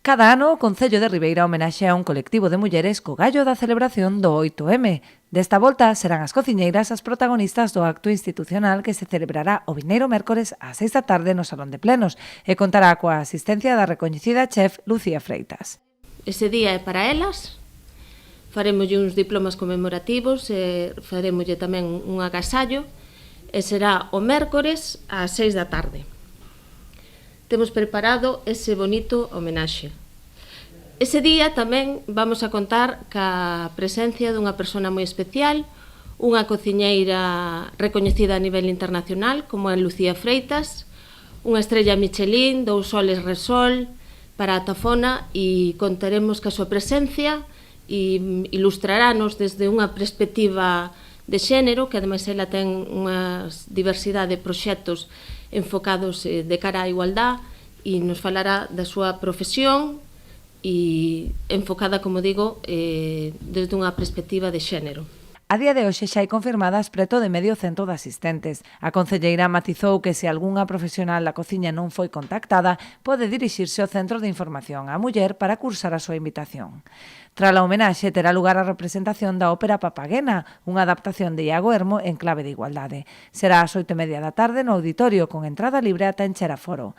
Cada ano, o Concello de Ribeira homenaxea un colectivo de mulleres co gallo da celebración do 8M. Desta volta serán as cociñeiras as protagonistas do acto institucional que se celebrará o vindeiro mércores ás 6 da tarde no Salón de Plenos e contará coa asistencia da recoñecida chef Lucía Freitas. Ese día é para elas, faremoslle uns diplomas conmemorativos e faremoslle tamén un agasallo e será o mércores ás 6 da tarde. Temos preparado ese bonito homenaxe. Ese día tamén vamos a contar ca presencia dunha persona moi especial, unha cociñeira recoñecida a nivel internacional, como é Lucía Freitas, unha estrella Michelin, 2 soles Resol, para a Tafona, e contaremos ca súa presencia e ilustrarános desde unha perspectiva de xénero, que ademais ela ten unha diversidade de proxectos enfocados de cara á igualdade, e nos falará da súa profesión e enfocada, como digo, desde unha perspectiva de xénero. A día de hoxe xa hai confirmadas preto de medio cento de asistentes. A concelleira matizou que se algunha profesional da cociña non foi contactada, pode dirixirse ao Centro de Información á Muller para cursar a súa invitación. Tras a homenaxe terá lugar a representación da ópera Papaguena, unha adaptación de Iago Hermo en clave de igualdade. Será ás 8:30 da tarde no auditorio con entrada libre ata encher aforo.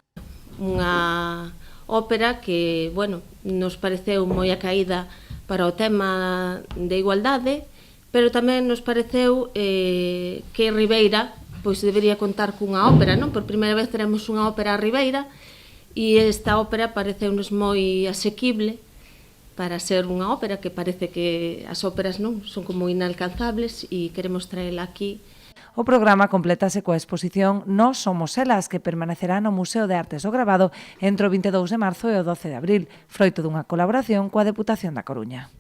Unha ópera que, nos pareceu moi acaída para o tema de igualdade, pero tamén nos pareceu que Ribeira debería contar cunha ópera, non? Por primeira vez teremos unha ópera a Ribeira e esta ópera pareceunos moi asequible para ser unha ópera que parece que as óperas non son como inalcanzables e queremos traela aquí. O programa complétase coa exposición Nós somos elas, que permanecerá no Museo de Artes do Gravado entre o 22 de marzo e o 12 de abril, froito dunha colaboración coa Deputación da Coruña.